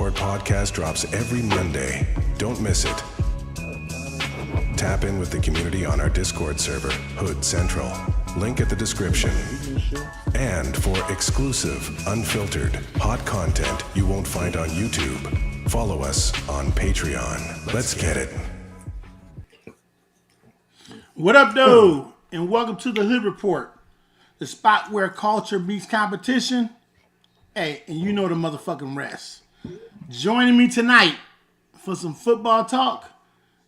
Our podcast drops every Monday. Don't miss it. Tap in with the community on our Discord server, Hood Central. Link at the description. And for exclusive, unfiltered, hot content you won't find on YouTube, follow us on Patreon. Let's get it. What up, though? And welcome to the Hood Report, the spot where culture meets competition. Hey, and you know the motherfucking rest. Joining me tonight for some football talk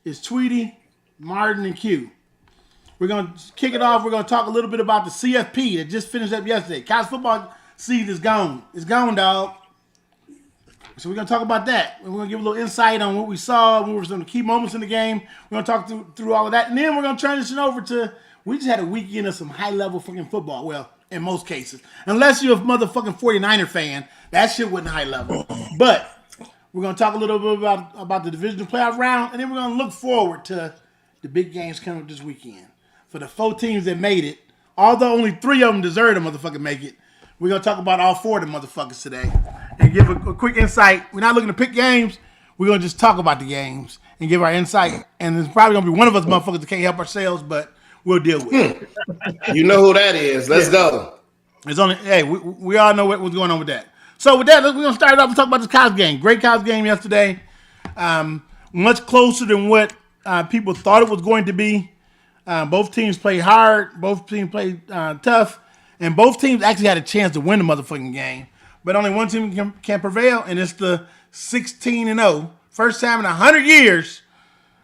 is Tweety, Martin, and Q. We're going to kick it off. We're going to talk a little bit about the CFP that just finished up yesterday. College football season is gone. It's gone, dog. So we're going to talk about that. We're going to give a little insight on what we saw, what were some of the key moments in the game. We're going to talk through all of that. And then we're going to transition over to, we just had a weekend of some high-level fucking football. Well, in most cases. Unless you're a motherfucking 49er fan, that shit wasn't high level. But we're going to talk a little bit about the divisional playoff round, and then we're going to look forward to the big games coming up this weekend. For the 4 teams that made it, although only 3 of them deserve to motherfucking make it, we're going to talk about all 4 of the motherfuckers today and give a quick insight. We're not looking to pick games. We're going to just talk about the games and give our insight. And there's probably going to be one of us motherfuckers that can't help ourselves, but we'll deal with it. You know who that is. Let's go. It's only, hey, we all know what's going on with that. So with that, we're going to start it off and talk about this college game. Great college game yesterday. Much closer than what people thought it was going to be. Both teams played hard. Both teams played tough. And both teams actually had a chance to win the motherfucking game. But only one team can prevail, and it's the 16-0. First time in 100 years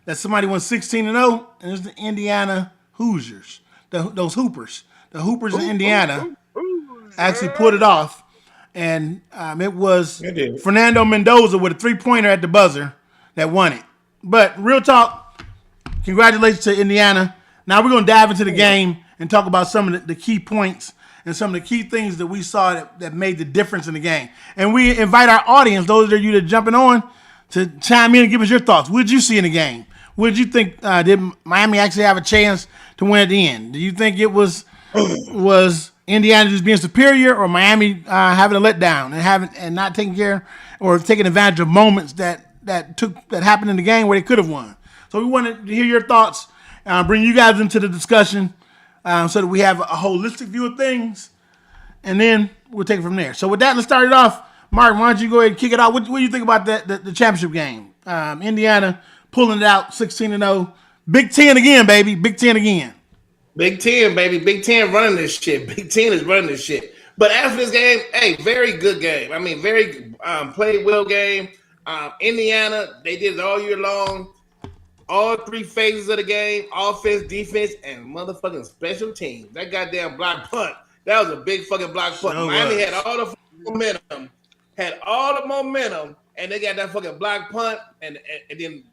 that somebody won 16-0, and it's the Indiana Hoosiers. Those Hoopers. The Hoopers in Indiana actually pulled it off. And it was Fernando Mendoza with a 3-pointer at the buzzer that won it. But real talk, congratulations to Indiana. Now we're going to dive into the game and talk about some of the key points and some of the key things that we saw that made the difference in the game. And we invite our audience, those of you that are jumping on, to chime in and give us your thoughts. What did you see in the game? What did you think? Did Miami actually have a chance to win at the end? Do you think it was Indiana just being superior, or Miami having a letdown and not taking care or taking advantage of moments that happened in the game where they could have won? So we wanted to hear your thoughts, bring you guys into the discussion so that we have a holistic view of things, and then we'll take it from there. So with that, let's start it off. Mark, why don't you go ahead and kick it off? What do you think about the championship game? Indiana pulling it out 16-0. Big Ten again, baby. Big Ten again. Big Ten, baby. Big Ten running this shit. Big Ten is running this shit. But after this game, hey, very good game. I mean, very played well game. Indiana, they did it all year long. All 3 phases of the game, offense, defense, and motherfucking special teams. That goddamn block punt, that was a big fucking block punt. Miami had all the momentum, and they got that fucking block punt, and then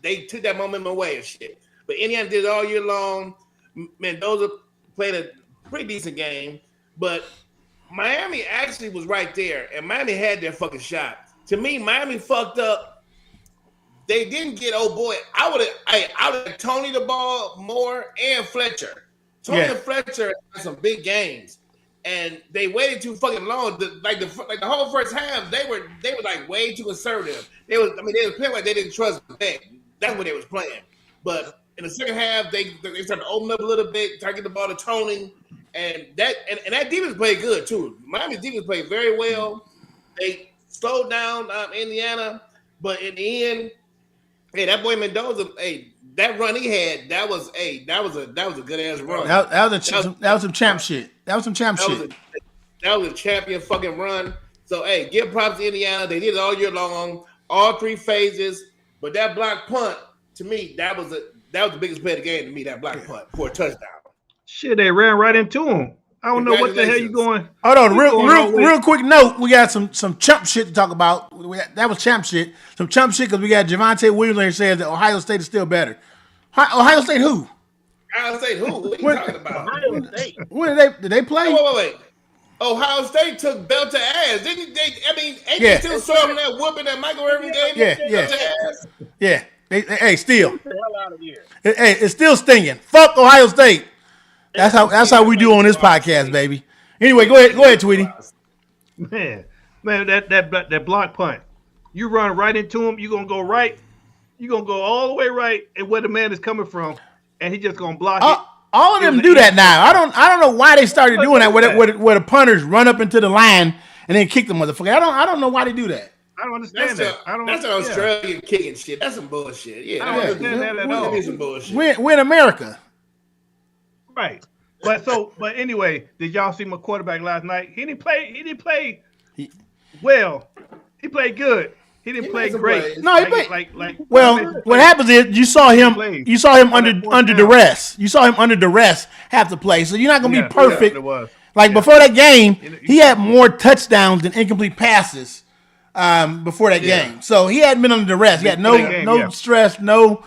they took that momentum away and shit. But Indiana did it all year long. Mendoza played a pretty decent game, but Miami actually was right there, and Miami had their fucking shot. To me, Miami fucked up. They didn't get I would have Tony the ball more and Fletcher. Tony and Fletcher had some big games, and they waited too fucking long. The whole first half, they were like way too conservative. They was playing like they didn't trust the bank. That's what they was playing. But in the second half, they started to open up a little bit, try to get the ball to Tony, and that defense played good too. Miami's defense played very well. They slowed down Indiana, but in the end, hey, that boy Mendoza, hey, that run he had, that was a good ass run. That was some champ shit. That was a champion fucking run. So hey, give props to Indiana. They did it all year long, all 3 phases. But that block punt, to me, that was the biggest play of the game to me. That block punt for a touchdown. Shit, they ran right into him. I don't know what the hell you going. Hold on, real quick note. We got some chump shit to talk about. That was champ shit. Some chump shit because we got Javonte Williams here says that Ohio State is still better. Ohio State who? Ohio State who? What are you talking about? Ohio State. When did they play? Wait. Ohio State took belt to ass. Didn't they? I mean, ain't they still serving that whooping that Michael Irvin gave? Yeah. Hey, still. Get the hell out of here. Hey, it's still stinging. Fuck Ohio State. That's how we do on this podcast, baby. Anyway, go ahead, Tweety. Man, that block punt. You run right into him. You're gonna go right. You're gonna go all the way right, and where the man is coming from, and he just gonna block it. All of them do that now. I don't know why they started doing that. Where the punters run up into the line and then kick the motherfucker. I don't know why they do that. I don't understand that. That's an Australian kicking shit. That's some bullshit. Yeah, I don't understand that at all. That some bullshit. We're in America, right? But anyway, did y'all see my quarterback last night? He didn't play well. He played good. He didn't play great. Plays. No, he played. Like What happens is you saw him under duress. You saw him under duress have to play. So you're not gonna be perfect. Before that game, he had more touchdowns than incomplete passes before that game. So he hadn't been under duress. He had no stress, no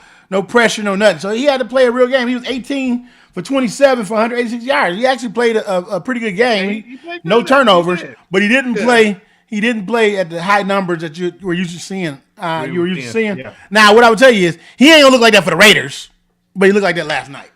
pressure, no nothing. So he had to play a real game. He was 18 for 27 for 186 yards. He actually played a pretty good game. No turnovers, but he didn't play. He didn't play at the high numbers that you were used to seeing. Yeah. Now, what I would tell you is he ain't gonna look like that for the Raiders, but he looked like that last night.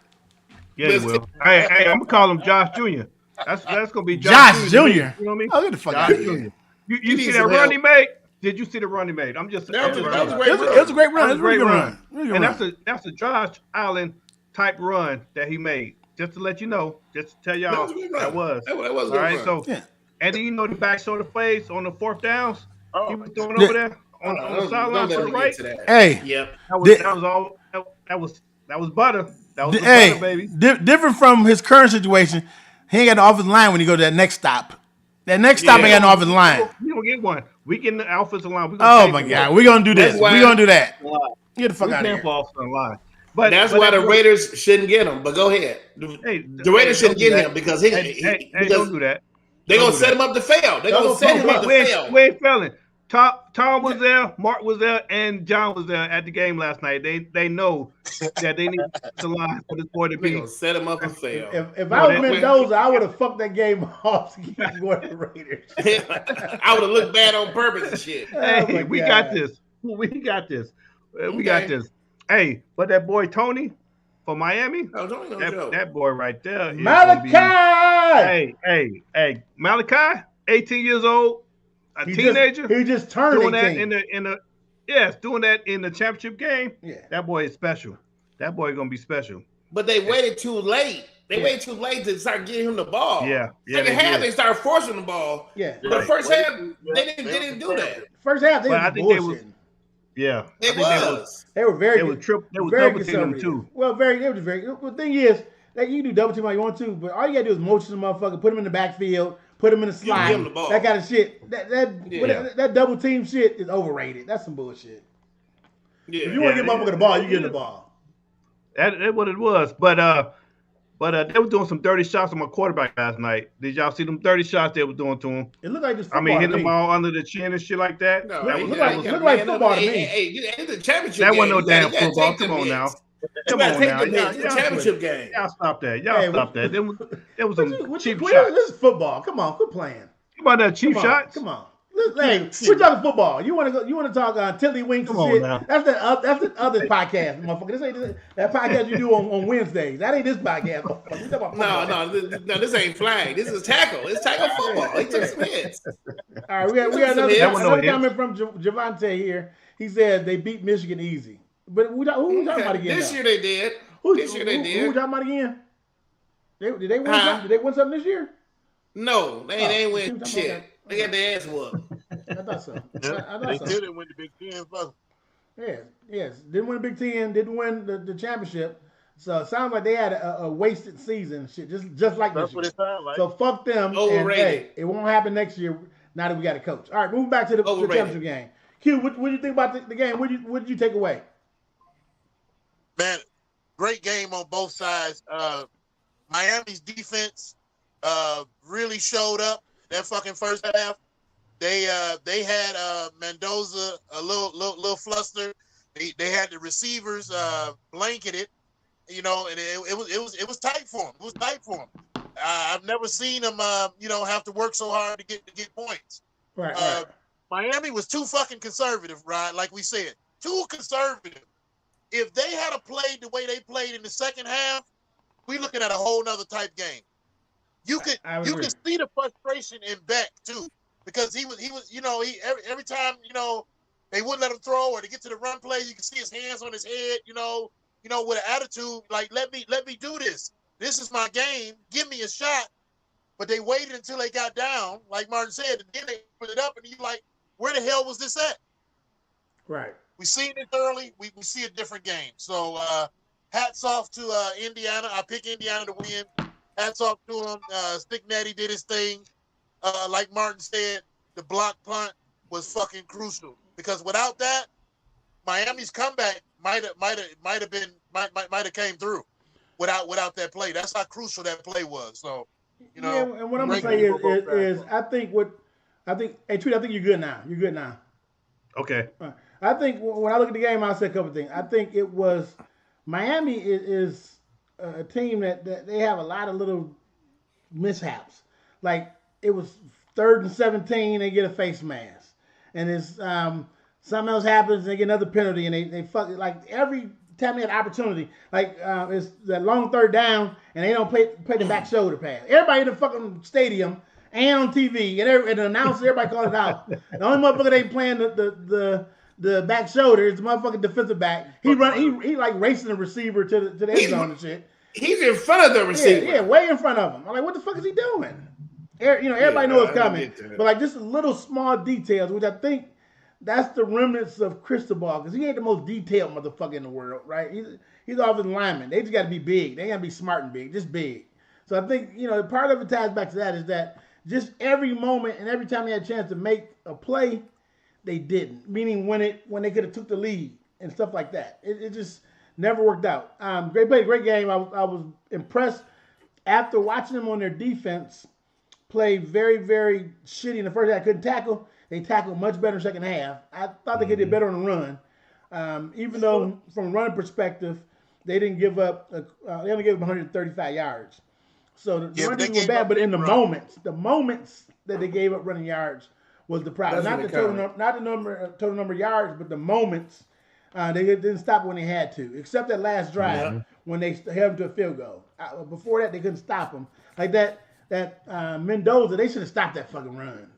Yeah, he will. Hey, I'm gonna call him Josh Jr. That's gonna be Josh Jr. You know what I mean? Oh, get the fuck out of here. You see that run he made? Did you see the run he made? I'm just that was a It was a great run. It was a really good run. And that's a Josh Allen type run that he made. Just to let you know, just to tell y'all that was. That was all right. So, and then the back shoulder plays on the fourth downs. He was throwing over there on the sideline to the right. Hey, that was butter. That was butter, baby. Different from his current situation, he ain't got no offensive line when he go to that next stop. That next stop ain't got no offensive line. We gonna get one. We get the offensive line. Oh my God, we gonna do this. We gonna do that. Get the fuck out of here. Offensive line. But that's why the Raiders shouldn't get him. But go ahead. The Raiders shouldn't get him because he don't do that. They're going to set him up to fail. They're going to set him up to fail. We ain't failing. Tom was there, Mark was there, and John was there at the game last night. They know that they need the line for this boy to be. They're going to set him up to fail. If I was Mendoza, I would have fucked that game off to keep going to the Raiders. I would have looked bad on purpose and shit. Hey, we got this. We got this. We got this. Hey, but that boy Tony for Miami, that boy right there. Malachi! Hey, Malachi, 18 years old, teenager. He just turned doing 18. that doing that in the championship game. Yeah. That boy is special. That boy gonna be special. But they waited too late. They waited too late to start getting him the ball. Second half, they started forcing the ball. Yeah. But first half, they didn't do that. First half, they was bullshitting. They were very double teaming them too. Well, the thing is that you can do double team all you want to, but all you gotta do is motion the motherfucker, put him in the backfield, put him in the slide, that kind of shit. That double team shit is overrated. That's some bullshit. Yeah. If you want to get motherfucker the ball, you get the ball. That's what it was. But they were doing some dirty shots on my quarterback last night. Did y'all see them dirty shots they were doing to him? It looked like just hitting the ball under the chin and shit like that. No, it looked like football to me. Hey, the championship that game. wasn't no damn football. Come on now. Come on now. The championship game. Y'all stop that. Stop that. There was some cheap shots. This is football. Come on, quit playing. Come on, that cheap shots. Come on. Hey, we're talking football. You want to talk tiddlywinks and shit? Now. That's the other podcast, motherfucker. This ain't that podcast you do on Wednesdays. That ain't this podcast, motherfucker. No, this ain't flag. This is tackle. It's tackle football. He took some hits. All right, we got another comment from Javante here. He said they beat Michigan easy. But who we talking about again? This year they did. Who we talking about again? Did they win? Did they win something this year? No, they ain't win shit. They got their ass whooped. I thought so. They didn't win the Big Ten. Yes. Didn't win the Big Ten. Didn't win the championship. So it sounds like they had a wasted season. Shit, just like that's Michigan. what it sounds like. So fuck them. Overrated. And, hey, it won't happen next year. Now that we got a coach. All right, moving back to the championship game. Q, what did you think about the game? What did you take away? Man, great game on both sides. Miami's defense really showed up that fucking first half. They had Mendoza a little flustered. They had the receivers blanketed, and it was tight for them. It was tight for them. I've never seen them have to work so hard to get points. Right. Miami was too fucking conservative, right? Like we said, too conservative. If they had played the way they played in the second half, we looking at a whole nother type game. You could see the frustration in Beck too, because he was every time they wouldn't let him throw, or to get to the run play, you can see his hands on his head, with an attitude like, let me do this. This is my game. Give me a shot. But they waited until they got down, like Martin said, and then they put it up, and you're like, where the hell was this at? Right. We seen it early. We see a different game. So hats off to Indiana. I pick Indiana to win. Hats off to him. Sticknetty did his thing. Like Martin said, the block punt was fucking crucial, because without that, Miami's comeback might have came through without that play. That's how crucial that play was. So, yeah, and what I'm gonna say is I think hey Tweet, I think you're good now. You're good now. Okay. I think when I look at the game, I'll say a couple things. I think it was Miami is a team that they have a lot of little mishaps. Like it was 3rd and 17, they get a face mask, and it's something else happens, and they get another penalty, and they fuck it. Like every time they had opportunity, like it's that long 3rd down, and they don't play the back shoulder pass. Everybody in the fucking stadium and on TV and the announcer, everybody calls it out. The only motherfucker they playing the back shoulder is the motherfucking defensive back. He like racing the receiver to the end zone and shit. He's in front of the receiver. Yeah, way in front of him. I'm like, what the fuck is he doing? Everybody knows it's coming, but like just little small details, which I think that's the remnants of Cristobal, because he ain't the most detailed motherfucker in the world, right? He's offensive lineman. They just got to be big. They got to be smart and big, just big. So I think part of it ties back to that is that just every moment and every time they had a chance to make a play, they didn't. Meaning when they could have took the lead and stuff like that, it just never worked out. Great play, great game. I was impressed after watching them on their defense play very, very shitty in the first half. Couldn't tackle. They tackled much better in the second half. I thought they could do better on the run. Even though from a running perspective, they didn't give up. They only gave up 135 yards. So the run didn't go bad, but in the moments that they gave up running yards was the problem. Not the total number of yards, but the moments they didn't stop when they had to, except that last drive when they held them to a field goal. Before that, they couldn't stop them. Like that Mendoza, they should have stopped that fucking run.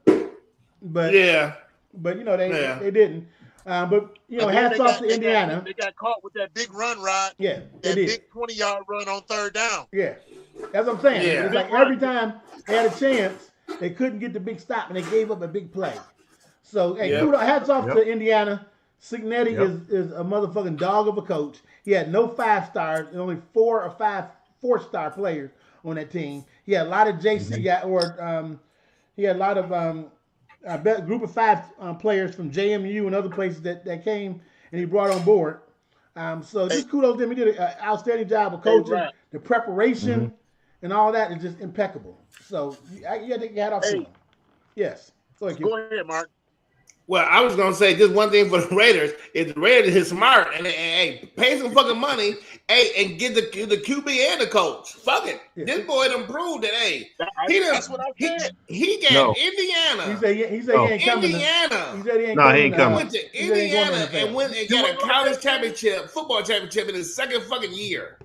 But they didn't. But hats off to Indiana. They got caught with that big run, Rod. Yeah, that big 20-yard run on 3rd down. Yeah, that's what I'm saying. Yeah. It's like every time they had a chance, they couldn't get the big stop, and they gave up a big play. So hats off to Indiana. Signetti is a motherfucking dog of a coach. He had no 5 stars and only 4 or 5 4-star players on that team. He had a lot of JC he had a lot of group of 5 players from JMU and other places that came and he brought on board. So just kudos to him. He did an outstanding job of coaching. Right. The preparation and all that is just impeccable. So you got to take your hat off to him. Yes. Go ahead, Mark. Well, I was gonna say just one thing for the Raiders. If the Raiders is smart and pay some fucking money, and get the QB and the coach. Fuck it. Yeah. This boy done proved that. That's what I said. He got Indiana. He said he ain't coming. Indiana. He said he ain't coming. He ain't coming. Went to Indiana and went and got a college championship, football championship in his 2nd fucking year.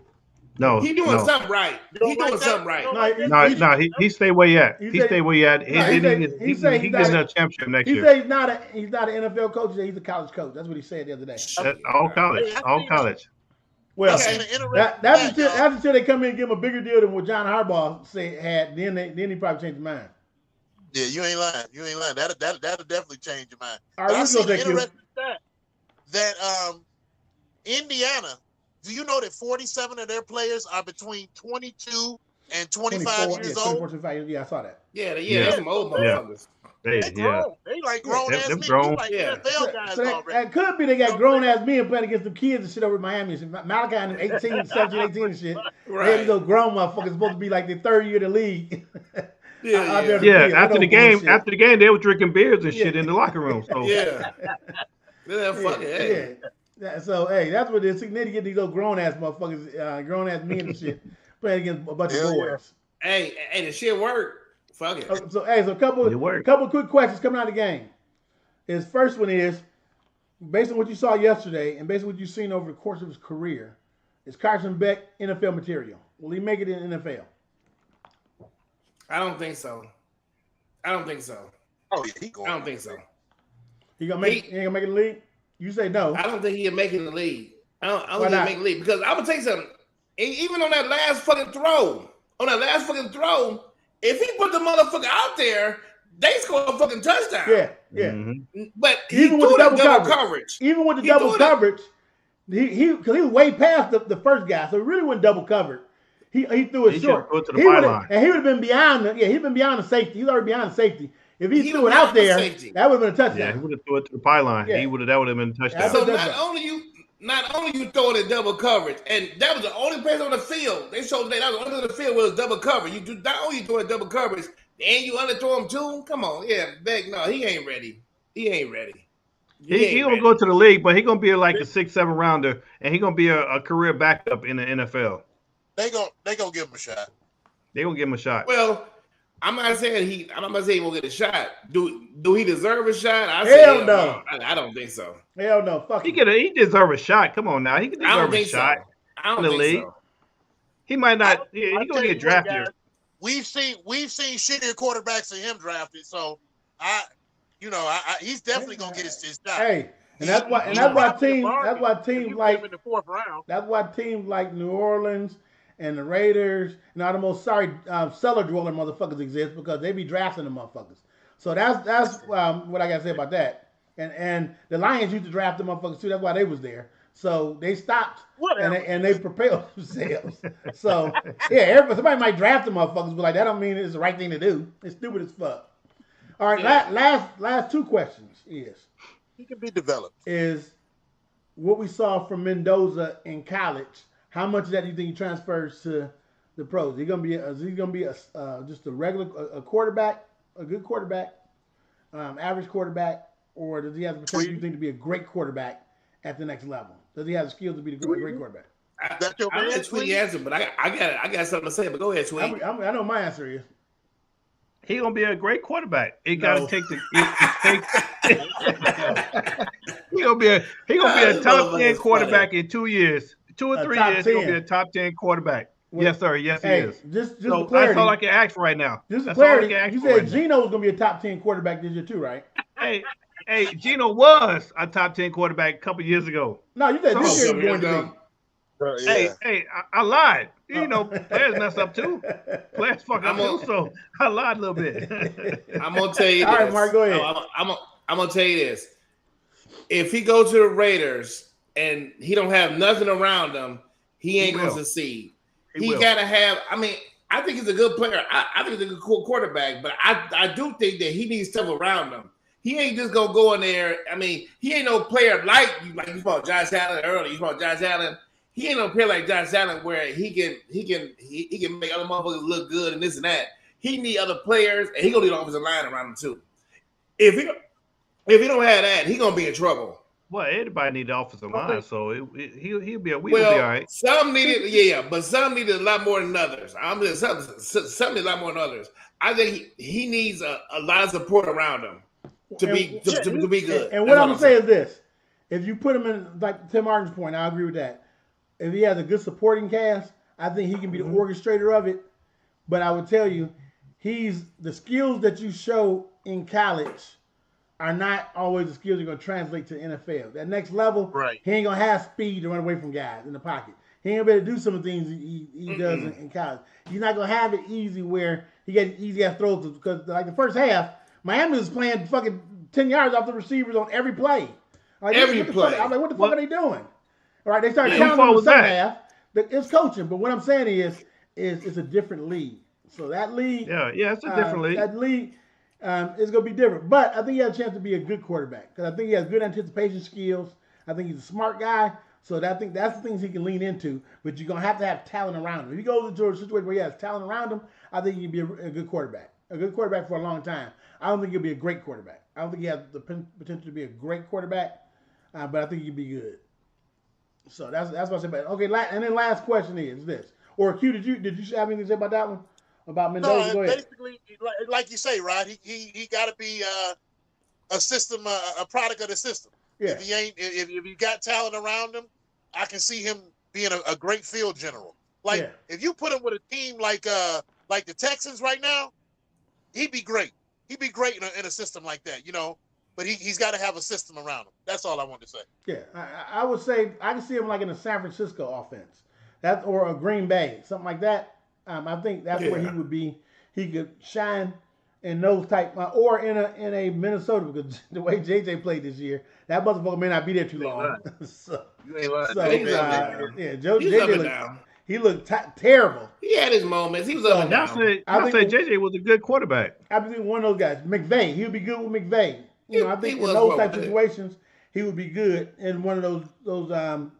No, he doing something right. He doing something right. No, he stay where he at. He stay where he at. He gets a championship next year. He said he's not an NFL coach. He said he's a college coach. That's what he said the other day. All college. Well, that's until they come in and give him a bigger deal than what John Harbaugh had. Then he probably changed his mind. Yeah, you ain't lying. That'll definitely change your mind. All right, I see the interesting fact that Indiana. Do you know that 47 of their players are between 22 and 25 years old? 25, yeah, I saw that. Yeah, that's some old motherfuckers. They grown. They like grown ass men. Grown. Like NFL guys already. It could be they got grown ass men playing against the kids and shit over in Miami. Malachi and 18, 17, 18 and shit. Right. They those grown motherfuckers supposed to be like the 3rd year of the league. After the game, they were drinking beers and shit in the locker room. So So that's what it is. Signetti get these little grown ass motherfuckers, grown ass men and shit playing against a bunch of boys. Hey, the shit worked. Fuck it. So a couple quick questions coming out of the game. His first one is, based on what you saw yesterday and based on what you've seen over the course of his career, is Carson Beck NFL material? Will he make it in the NFL? I don't think so. Oh, yeah, I don't think so. He ain't gonna make it in the league? You say no. I don't think he'll make it in the league. I don't Why think he'll not? make it in the league because I'm gonna tell you something. Even on that last fucking throw, if he put the motherfucker out there, they score a fucking touchdown. Yeah. Mm-hmm. But he Even threw with the the double coverage. Even with the He double threw it. coverage, because he was way past the first guy, so he really wasn't double covered. He threw it He short. should throw it to the He would've- byline. and he would have been beyond the he'd been beyond the safety. He's already beyond the safety. If he He threw was it out beyond the there, safety. that would have been a Yeah, he touchdown. would have threw it to the pylon. Yeah. That would have been a touchdown. So That's not only you throw it in double coverage, and that was the only place on the field. They showed that was the only place on the field was double coverage. You do not only throw it double coverage, and you underthrow him too. Come on, no, he ain't ready. He Gonna go to the league, but he gonna be like a 6-7 rounder, and he gonna be a career backup in the NFL. They gonna give him a shot. They gonna give him a shot. Well, I'm not saying he won't get a shot. Do he deserve a shot? Hell no. I don't think so. Hell no. Fuck He him. he deserve a shot. Come on now, he can I don't deserve a think shot. so. I don't in the think league. so. He might not. I He tell gonna you get what, drafted. guys, we've seen shittier quarterbacks than him drafted. So he's definitely gonna get his shot. Hey, and that's why teams like in the 4th round. that's why teams like New Orleans and the Raiders and all the most cellar dweller motherfuckers exist because they be drafting the motherfuckers. So that's what I gotta say about that. And the Lions used to draft the motherfuckers too. That's why they was there. So they stopped and they propelled themselves. So yeah, somebody might draft the motherfuckers, but like that don't mean it's the right thing to do. It's stupid as fuck. All right, last 2 questions He can be developed. is what we saw from Mendoza in college. How much of that do you think he transfers to the pros? Is he gonna be just a regular quarterback, a good quarterback, average quarterback, or does he have the potential you think to be a great quarterback at the next level? Does he have the skills to be a great quarterback? I'll let Tweety answer, but I got something to say. But go ahead, Tweety. I know my answer is. He gonna be a great quarterback. He gotta take the. He gonna be a top 10 quarterback in 2 years. 2 or 3 years, he's gonna be a top 10 quarterback. Yes, sir. Yes, he is. Just So for clarity, that's all I can ask for right now. just for That's all I clarity, can ask you for said right now. Geno was gonna be a top 10 quarterback this year too, right? Hey, Geno was a top 10 quarterback a couple years ago. No, you said this So- year was going to be. I lied. Players mess up too. Players fuck up too, so I lied a little bit. I'm gonna tell you this. All right, Mark, go ahead. I'm gonna tell you this. If he goes to the Raiders and he don't have nothing around him, he ain't gonna succeed. He gotta have. I mean, I think he's a good player. I think he's a good quarterback, but I do think that he needs stuff around him. He ain't just gonna go in there. I mean, he ain't no player like you saw Josh Allen earlier. You saw Josh Allen. He ain't no player like Josh Allen where he can make other motherfuckers look good and this and that. He need other players, and he gonna need an offensive line around him too. If he don't have that, he gonna be in trouble. Well, everybody need the offensive line, so he'll be all right. Some need it, but some need it a lot more than others. I'm just some need a lot more than others. I think he needs a lot of support around him to be good. And what I'm gonna say is this: if you put him in, like Tim Martin's point, I agree with that. If he has a good supporting cast, I think he can be the orchestrator of it. But I would tell you, the skills that you show in college are not always the skills you're going to translate to the NFL. That next level, he ain't going to have speed to run away from guys in the pocket. He ain't going to be able to do some of the things he does in college. He's not going to have it easy where he gets easy ass throws because like the first half, Miami was playing fucking 10 yards off the receivers on every play. Like, every play. I'm like, what the fuck are they doing? All right, they started counting in the second half. It's coaching, but what I'm saying is it's a different league. So that league, it's a different league. That league is going to be different. But I think he has a chance to be a good quarterback because I think he has good anticipation skills. I think he's a smart guy. So I think that's the things he can lean into. But you're going to have talent around him. If he goes into a situation where he has talent around him, I think he can be a good quarterback. A good quarterback for a long time. I don't think he'll be a great quarterback. I don't think he has the potential to be a great quarterback, but I think he can be good. So that's what I said about it. Okay, and then last question is this. Or Q, did you have anything to say about that one? About Mendoza? Go ahead. Basically, like you say, Rod, he got to be a system, a product of the system. Yeah. If you got talent around him, I can see him being a great field general. If you put him with a team like the Texans right now, he'd be great. He'd be great in a system like that. but he's got to have a system around him. That's all I want to say. Yeah, I would say I can see him like in a San Francisco offense, or a Green Bay, something like that. I think that's where he would be. He could shine in those type, or in a Minnesota, because the way JJ played this year, that motherfucker may not be there too long. You ain't lying. Yeah, he looked terrible. He had his moments. He was up and down. I think JJ was a good quarterback. I think one of those guys, McVay, he would be good with McVay. I think in those type of situations, he would be good in one of those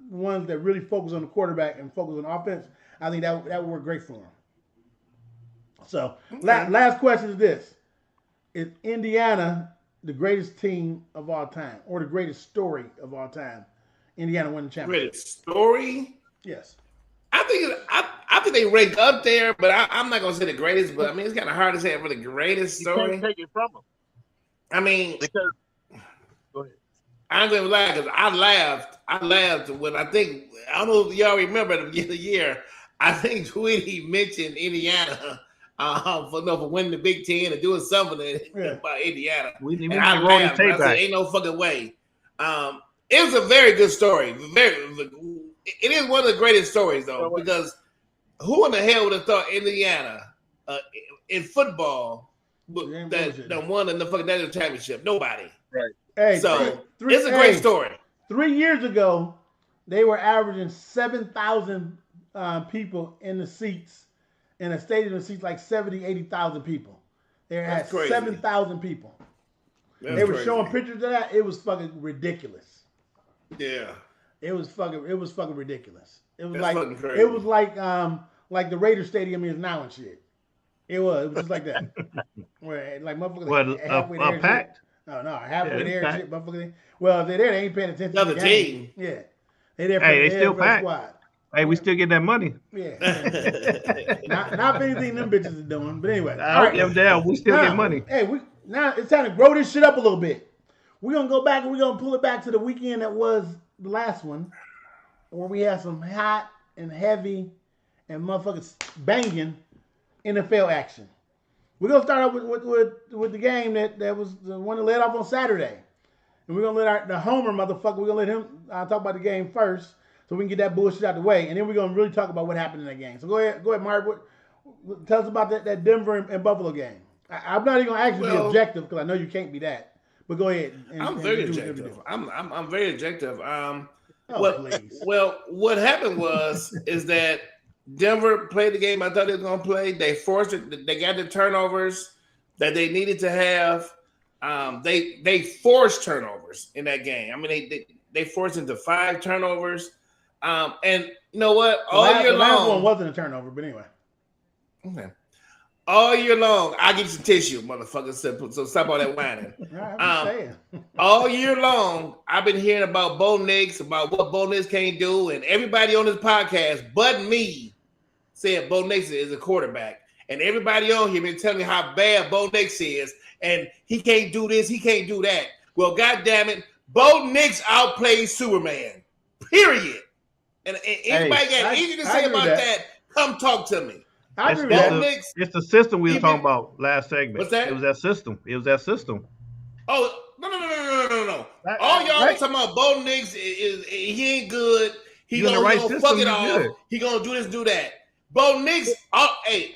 ones that really focus on the quarterback and focus on offense. I think that would work great for him. So, last question is this. Is Indiana the greatest team of all time, or the greatest story of all time? Indiana won the championship. Greatest story? Yes. I think they rank up there, but I'm not gonna say the greatest. But I mean, it's kind of hard to say for the greatest story. You can't take it from them. I mean, because go ahead. I'm gonna lie because I laughed when I don't know if y'all remember the year. I think Tweety mentioned Indiana for winning the Big Ten and doing something about Indiana. We I laughed. I said, ain't no fucking way. It was a very good story. It is one of the greatest stories though, because who in the hell would have thought Indiana in football that won in the fucking national championship? Nobody. Right. Hey, it's a great story. 3 years ago, they were averaging 7,000 people in the seats, in a stadium that seats like 70,000, 80,000 people. They had 7,000 people. They were showing pictures of that. It was fucking ridiculous. Yeah. It was fucking ridiculous. It was like the Raiders Stadium is now and shit. It was just like that. Where like motherfuckers halfway there. Packed? No, halfway there shit, motherfuckers. Well, if they're there, they ain't paying attention to the team. Yeah. They still packed. Squad. Hey, we still get that money. Yeah. not anything them bitches is doing, but anyway. We still get money. Hey, now it's time to grow this shit up a little bit. We're gonna go back and we're gonna pull it back to the weekend that was the last one, where we had some hot and heavy and motherfuckers banging NFL action. We're gonna start out with the game that was the one that led off on Saturday, and we're gonna let the Homer motherfucker. We're gonna let him talk about the game first, so we can get that bullshit out of the way, and then we're gonna really talk about what happened in that game. So go ahead, Mark. Tell us about that Denver and Buffalo game. I'm not even gonna ask you to be objective because I know you can't be that. But go ahead. I'm very objective. I'm very objective. Please. Well, what happened is that Denver played the game I thought they were going to play. They forced it. They got the turnovers that they needed to have. They forced turnovers in that game. I mean, they forced into 5 turnovers. And you know what? The last one wasn't a turnover, but anyway. Okay. All year long, I get some tissue, motherfucker. So stop all that whining. All year long, I've been hearing about Bo Nix, about what Bo Nix can't do, and everybody on this podcast, but me, said Bo Nix is a quarterback, and everybody on here been telling me how bad Bo Nix is, and he can't do this, he can't do that. Well, goddamn it, Bo Nix outplays Superman. Period. And anybody got anything to say about that? Come talk to me. It's the system we were talking about last segment. What's that? It was that system. Oh, no. All y'all talking about Bo Nix he ain't good. He gonna fuck it off. Good. He gonna do this, do that. Bo Nix, all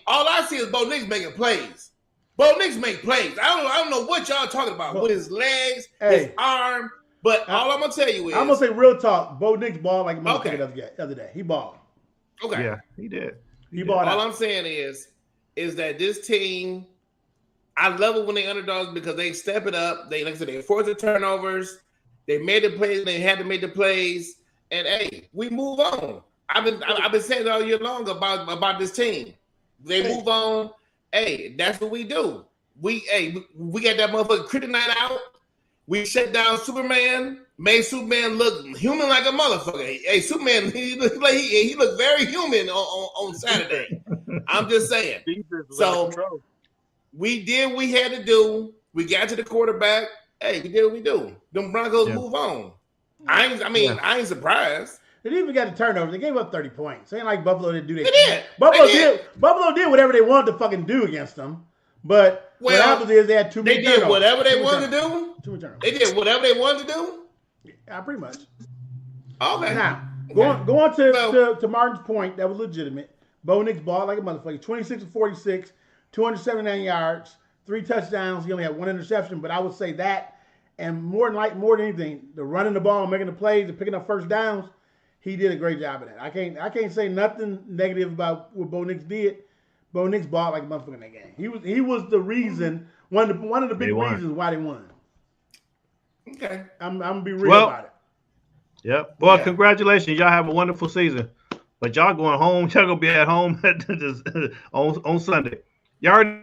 I see is Bo Nix making plays. Bo Nix make plays. I don't know what y'all talking about with his legs, his arm. But all I'm gonna tell you is, I'm gonna say real talk. Bo Nix balled like a motherfucker the other day. He balled. Okay. Yeah, he did. All I'm saying is that this team, I love it when they underdogs because they step it up. They, like I said, they force the turnovers. They made the plays. They had to make the plays. And hey, we move on. I've been saying it all year long about this team. They move on. Hey, that's what we do. We got that motherfucker kryptonite out. We shut down Superman. Made Superman look human like a motherfucker. Hey, Superman, he looked very human on Saturday. I'm just saying. So we did what we had to do. We got to the quarterback. Hey, we did what we do. Them Broncos move on. I ain't surprised. They didn't even got the turnovers. They gave up 30 points. It ain't like Buffalo didn't do that. They did. Buffalo did whatever they wanted to fucking do against them. But what Well, happens is they had too many They did turnovers. whatever they Too many wanted to turnovers. do. Too many turnovers. They did whatever they wanted to do. Yeah, pretty much. Okay. Now, Okay. going Well- to Martin's point, that was legitimate. Bo Nix balled like a motherfucker. 26 of 46, 279 yards, 3 touchdowns. He only had 1 interception, but I would say that, and more than anything, the running the ball, making the plays, and picking up first downs, he did a great job of that. I can't say nothing negative about what Bo Nix did. Bo Nix balled like a motherfucker in that game. He was the reason, one of the big reasons why they won. Okay. I'm gonna be real about it. Yep. Well, Yeah. Congratulations. Y'all have a wonderful season. But y'all going home. Y'all going to be at home on Sunday. Y'all already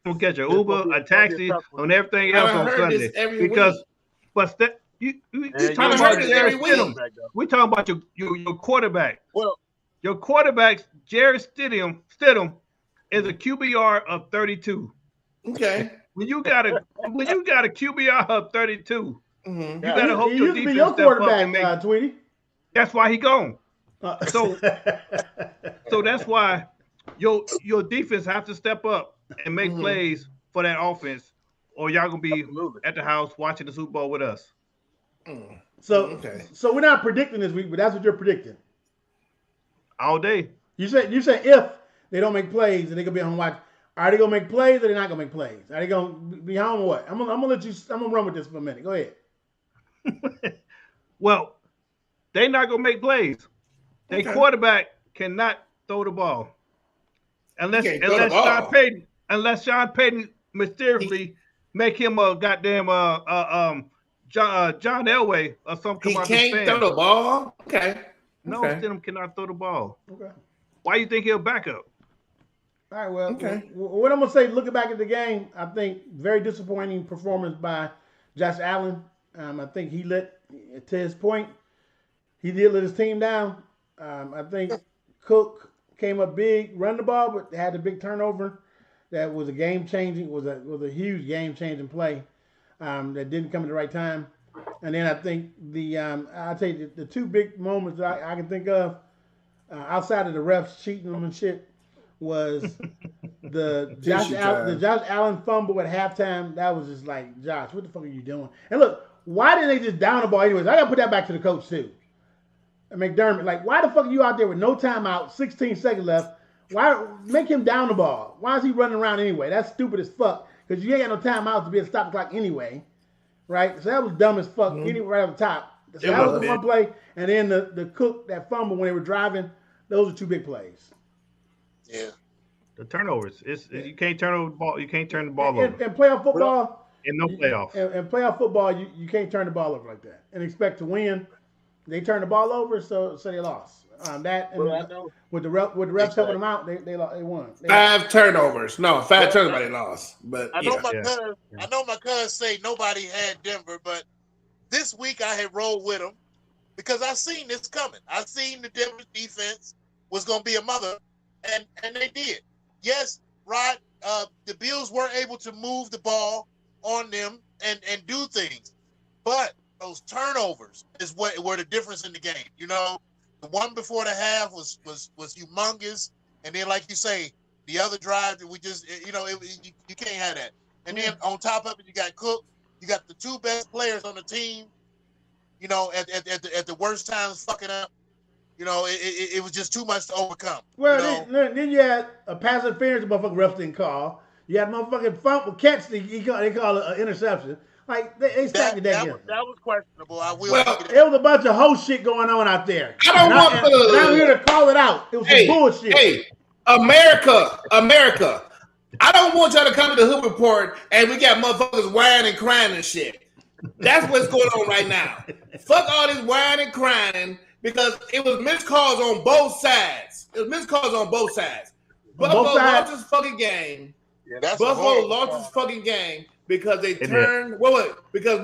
going to catch an Uber, a taxi, and everything else on Sunday. Because, but you talking about Jared Stidham. We talking about your quarterback. Well, your quarterback, Jared Stidham, is a QBR of 32. Okay. When you got a QBR of 32, Mm-hmm. you gotta hope He your used to be defense your step up and quarterback, make. Tweety. That's why he gone. So So that's why your defense have to step up and make plays for that offense, or y'all gonna be at the house watching the Super Bowl with us. So we're not predicting this week, but that's what you're predicting. All day. You said if they don't make plays and they gonna be home watch, are they gonna make plays or they not gonna make plays? Are they gonna be home or what? I'm gonna run with this for a minute. Go ahead. Well, they not gonna make plays. Their quarterback cannot throw the ball unless Sean Payton mysteriously make him a goddamn John Elway or something. He can't throw the ball. Okay. No, Stidham cannot throw the ball. Okay. Why you think he'll back up? All right. Well, what I'm gonna say, looking back at the game, I think very disappointing performance by Josh Allen. I think he to his point, he did let his team down. I think Cook came up big, run the ball, but had a big turnover. That was a game changing, was a huge game changing play that didn't come at the right time. And then I think I'll tell you the two big moments that I can think of outside of the refs cheating them and shit was the Josh Allen fumble at halftime. That was just like, Josh, what the fuck are you doing? And look, why didn't they just down the ball anyways? I gotta put that back to the coach too. McDermott, like, why the fuck are you out there with no timeout, 16 seconds left? Why make him down the ball? Why is he running around anyway? That's stupid as fuck. Because you ain't got no timeouts to be able to stop the clock anyway. Right? So that was dumb as fuck. Right off the top. So that was the one play. And then the Cook, that fumble when they were driving, those are two big plays. Yeah. The turnovers. You can't turn over the ball. You can't turn the ball over. In playoff football. In no playoffs. In playoff football, you can't turn the ball over like that and expect to win. They turned the ball over, so they lost. With the refs helping them out, they won. 5 turnovers. No, 5 turnovers they lost. But I know my cousin say nobody had Denver, but this week I had rolled with them because I seen this coming. I seen the Denver defense was going to be a mother, and they did. Yes, Rod, the Bills were able to move the ball on them and do things, but those turnovers is what were the difference in the game. You know, the one before the half was humongous, and then like you say, the other drive that we just you can't have that. And then on top of it, you got Cook, you got the 2 best players on the team. You know, at the worst times fucking up. You know, it was just too much to overcome. Well, then you had a pass interference, the motherfucking refs didn't call. You had motherfucking fumble catch, they call it an interception. Like, they stacked that was questionable. I will. Well, it was a bunch of whole shit going on out there. I don't want to. I'm here to call it out. It was some bullshit. Hey, America. I don't want y'all to come to the Hoop Report and we got motherfuckers whining and crying and shit. That's what's going on right now. Fuck all this whining and crying because it was missed calls on both sides. Buffalo lost his fucking game. Yeah, Buffalo lost his fucking game because they turned because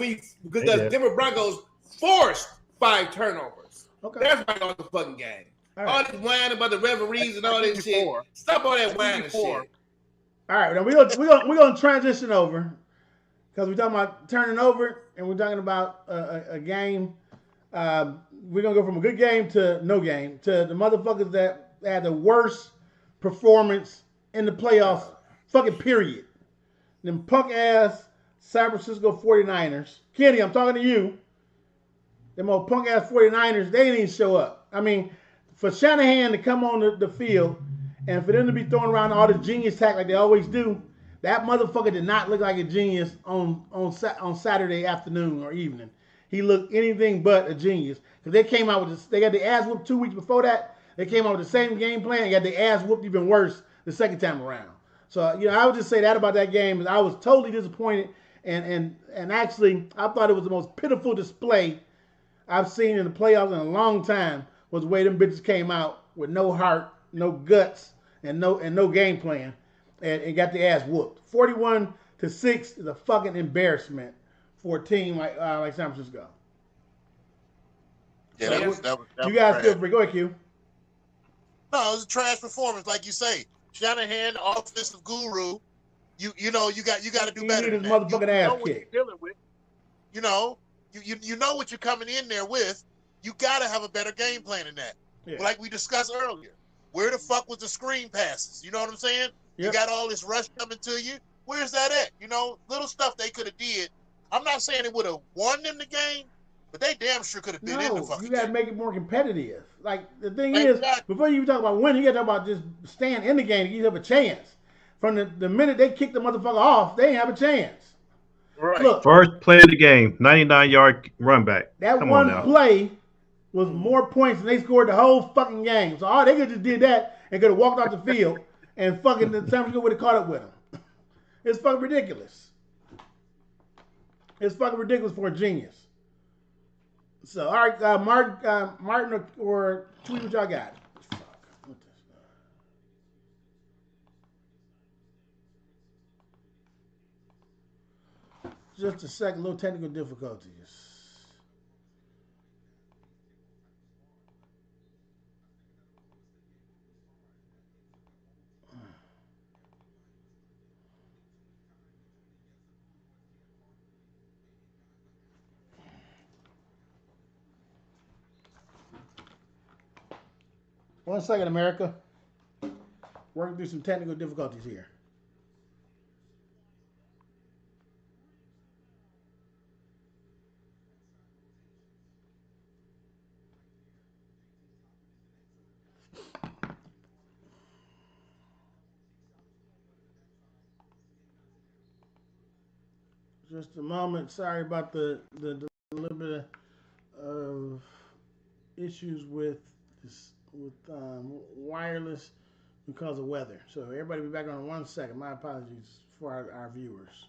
Denver Broncos forced 5 turnovers. Okay. That's why they lost the fucking game. All this whining about the referees and all this shit. Stop all that whining shit. All right, now we're gonna transition over because we're talking about turning over and we're talking about a game. We're gonna go from a good game to no game to the motherfuckers that had the worst performance in the playoffs. Fucking period. Them punk ass San Francisco 49ers. Kenny, I'm talking to you. Them old punk ass 49ers, they didn't even show up. I mean, for Shanahan to come on the field and for them to be throwing around all this genius tack like they always do, that motherfucker did not look like a genius on Saturday afternoon or evening. He looked anything but a genius. Because they came out with this, they got the ass whooped 2 weeks before that. They came out with the same game plan and got the ass whooped even worse the second time around. So, I would just say that about that game. I was totally disappointed and actually I thought it was the most pitiful display I've seen in the playoffs in a long time was the way them bitches came out with no heart, no guts, and no game plan, and got the ass whooped. 41-6 is a fucking embarrassment for a team like San Francisco. Yeah, that was you guys trash. feel free. Go ahead, Q. No, it was a trash performance, like you say. Shanahan, offensive guru. You got to do better. Need his than that. motherfucking you ass know what kicked. you're dealing with. You know what you're coming in there with. You got to have a better game plan than that. Yeah. Like we discussed earlier. Where the fuck was the screen passes? You know what I'm saying? Yep. You got all this rush coming to you. Where's that at? Little stuff they could have did. I'm not saying it would have won them the game, but they damn sure could have been in the fucking game. You got to make it more competitive. Like, the thing is, before you talk about winning, you got to talk about just staying in the game to give you have a chance. From the minute they kick the motherfucker off, they ain't have a chance. Right. Look, first play of the game, 99-yard run back. That one play was more points than they scored the whole fucking game. So all they could just did that and could have walked off the field and fucking the San Francisco would have caught up with them. It's fucking ridiculous. It's fucking ridiculous for a genius. So all right, Martin or tweet what y'all got. Just a second, little technical difficulties. One second, America. Working through some technical difficulties here. Just a moment. Sorry about the little bit of issues with wireless because of weather. So everybody be back on in 1 second. My apologies for our viewers.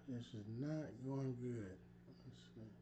This is not going good. Let's see.